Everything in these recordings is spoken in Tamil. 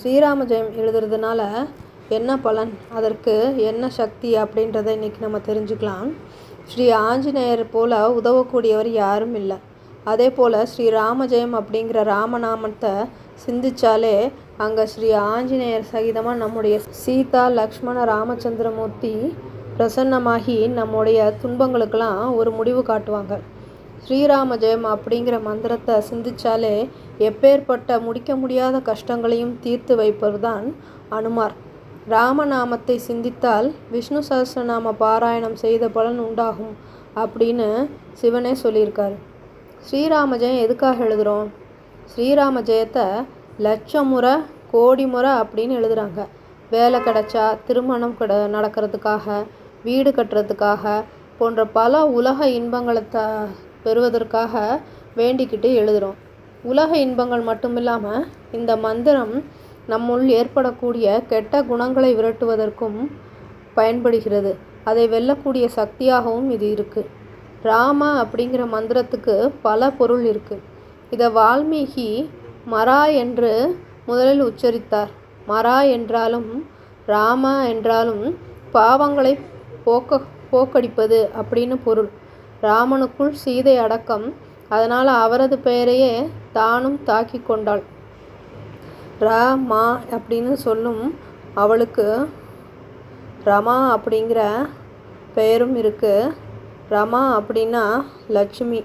ஸ்ரீராம ஜெயம் எழுதுறதுனால என்ன பலன், அதற்கு என்ன சக்தி அப்படின்றத இன்றைக்கி நம்ம தெரிஞ்சுக்கலாம். ஸ்ரீ ஆஞ்சநேயர் போல் உதவக்கூடியவர் யாரும் இல்லை. அதே போல் ஸ்ரீராம ஜெயம் அப்படிங்கிற ராமநாமத்தை சிந்திச்சாலே அங்கே ஸ்ரீ ஆஞ்சநேயர் சகிதமாக நம்முடைய சீதா லக்ஷ்மண ராமச்சந்திரமூர்த்தி பிரசன்னமாகி நம்முடைய துன்பங்களுக்கெல்லாம் ஒரு முடிவு காட்டுவாங்க. ஸ்ரீராம ஜெயம் அப்படிங்கிற மந்திரத்தை சிந்திச்சாலே எப்பேற்பட்ட முடிக்க முடியாத கஷ்டங்களையும் தீர்த்து வைப்பவர் தான் அனுமார். ராமநாமத்தை சிந்தித்தால் விஷ்ணு சஹஸ்ரநாம பாராயணம் செய்த பலன் உண்டாகும் அப்படின்னு சிவனே சொல்லியிருக்காரு. ஸ்ரீராம ஜெயம் எதுக்காக எழுதுகிறோம்? ஸ்ரீராம ஜெயத்தை லட்சம் முறை கோடி முறை அப்படின்னு எழுதுகிறாங்க. வேலை கிடைச்சா, திருமணம் நடக்கிறதுக்காக, வீடு கட்டுறதுக்காக போன்ற பல உலக இன்பங்களை பெறுவதற்காக வேண்டிக்கிட்டு எழுதுகிறோம். உலக இன்பங்கள் மட்டும் இல்லாமல் இந்த மந்திரம் நம்முள் ஏற்படக்கூடிய கெட்ட குணங்களை விரட்டுவதற்கும் பயன்படுகிறது. அதை வெல்லக்கூடிய சக்தியாகவும் இது இருக்குது. ராம அப்படிங்கிற மந்திரத்துக்கு பல பொருள் இருக்குது. இதை வால்மீகி மரா என்று முதலில் உச்சரித்தார். மரா என்றாலும் ராம என்றாலும் பாவங்களை போக்கடிப்பது அப்படின்னு பொருள். ராமனுக்குள் சீதை அடக்கம். அதனால் அவரது பெயரையே தானும் தாக்கி கொண்டாள். ரமா அப்படின்னு சொல்லும் அவளுக்கு ரமா அப்படிங்கிற பெயரும் இருக்குது. ரமா அப்படின்னா லட்சுமி.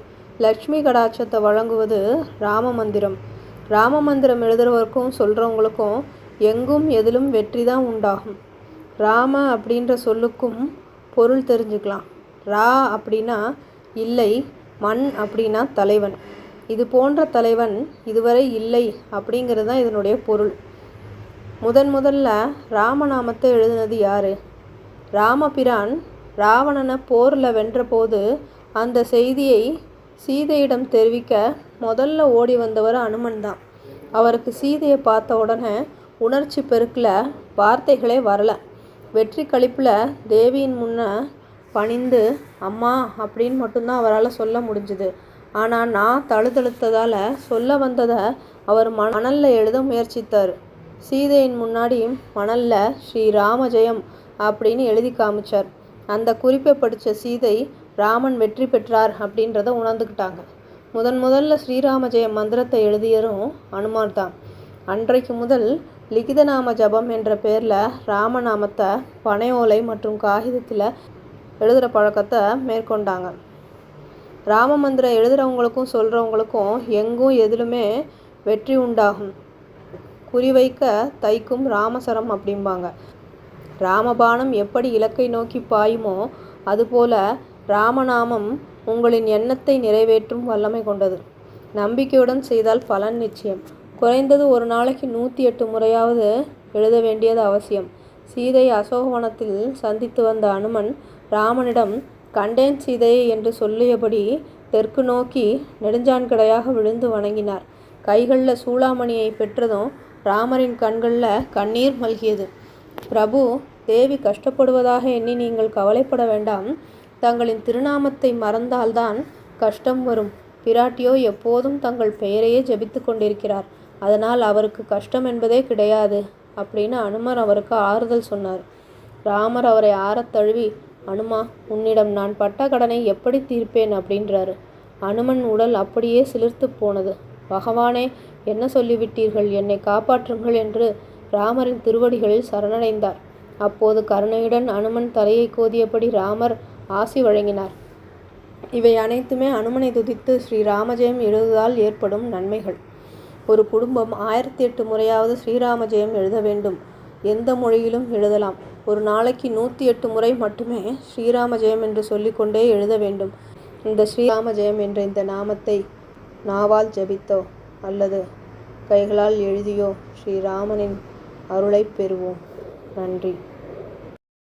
லட்சுமி கடாட்சத்தை வழங்குவது ராம மந்திரம். ராம மந்திரம் எழுதுறவருக்கும் சொல்கிறவங்களுக்கும் எங்கும் எதிலும் வெற்றி தான் உண்டாகும். ராம அப்படின்ற சொல்லுக்கும் பொருள் தெரிஞ்சுக்கலாம். ரா அப்படின்னா இல்லை, மண் அப்படின்னா தலைவன். இது போன்ற தலைவன் இதுவரை இல்லை அப்படிங்கிறது தான் இதனுடைய பொருள். முதல்ல ராமநாமத்தை எழுதினது யார்? ராமபிரான் ராவணனை போரில் வென்றபோது அந்த செய்தியை சீதையிடம் தெரிவிக்க முதல்ல ஓடி வந்தவர் அனுமன் தான். அவருக்கு சீதையை பார்த்த உடனே உணர்ச்சி பெருக்கில் வார்த்தைகளே வரலை. வெற்றி களிப்பில் தேவியின் முன்னே பணிந்து அம்மா அப்படின்னு மட்டும்தான் அவரால் சொல்ல முடிஞ்சுது. ஆனால் நான் தழுதழுத்ததால் சொல்ல வந்ததை அவர் மணலில் எழுத முயற்சித்தார். சீதையின் முன்னாடி மணலில் ஸ்ரீராம ஜெயம் அப்படின்னு எழுதி காமிச்சார். அந்த குறிப்பை படித்த சீதை ராமன் வெற்றி பெற்றார் அப்படின்றத உணர்ந்துக்கிட்டாங்க. முதல்ல ஸ்ரீராம ஜெயம் மந்திரத்தை எழுதியரும் அனுமார் தான். அன்றைக்கு முதல் லிகிதநாம ஜபம் என்ற பேரில் ராமநாமத்தை பனை ஓலை மற்றும் காகிதத்தில் எழுதுகிற பழக்கத்தை மேற்கொண்டாங்க. ராம மந்திரம் எழுதுகிறவங்களுக்கும் சொல்கிறவங்களுக்கும் எங்கும் எதிலுமே வெற்றி உண்டாகும். குறிவைக்க தைக்கும் ராமசரம் அப்படிம்பாங்க. ராமபானம் எப்படி இலக்கை நோக்கி பாயுமோ அதுபோல் ராமநாமம் உங்களின் எண்ணத்தை நிறைவேற்றும் வல்லமை கொண்டது. நம்பிக்கையுடன் செய்தால் பலன் நிச்சயம். குறைந்தது ஒரு நாளைக்கு 108 முறையாவது எழுத வேண்டியது அவசியம். சீதை அசோகவனத்தில் சந்தித்து வந்த அனுமன் ராமனிடம் கண்டேன் சீதையை என்று சொல்லியபடி தெற்கு நோக்கி நெடுஞ்சான்கடையாக விழுந்து வணங்கினார். கைகளில் சூளாமணியை பெற்றதும் ராமரின் கண்களில் கண்ணீர் மல்கியது. பிரபு, தேவி கஷ்டப்படுவதாக எண்ணி நீங்கள் கவலைப்பட வேண்டாம். தங்களின் திருநாமத்தை மறந்தால்தான் கஷ்டம் வரும். பிராட்டியோ எப்போதும் தங்கள் பெயரையே ஜபித்து கொண்டிருக்கிறார். அதனால் அவருக்கு கஷ்டம் என்பதே கிடையாது அப்படின்னு அனுமர் அவருக்கு ஆறுதல் சொன்னார். ராமர் அவரை ஆறத் தழுவி, அனுமா, உன்னிடம் நான் பட்ட கடனை எப்படி தீர்ப்பேன் அப்படின்றாரு. அனுமன் உடல் அப்படியே சிலிர்த்து போனது. பகவானே, என்ன சொல்லிவிட்டீர்கள், என்னை காப்பாற்றுங்கள் என்று ராமரின் திருவடிகளில் சரணடைந்தார். அப்போது கருணையுடன் அனுமன் தலையை கோதியபடி ராமர் ஆசி வழங்கினார். இவை அனைத்துமே அனுமனை துதித்து ஸ்ரீராமஜெயம் எழுதுவதால் ஏற்படும் நன்மைகள். ஒரு குடும்பம் 1008 முறையாவது ஸ்ரீராம ஜெயம் எழுத வேண்டும். எந்த மொழியிலும் எழுதலாம். ஒரு நாளைக்கு 108 முறை மட்டுமே ஸ்ரீராம ஜெயம் என்று சொல்லிக்கொண்டே எழுத வேண்டும். இந்த ஸ்ரீராம ஜெயம் என்ற இந்த நாமத்தை நாவால் ஜபித்தோ அல்லது கைகளால் எழுதியோ ஸ்ரீராமனின் அருளை பெறுவோம். நன்றி.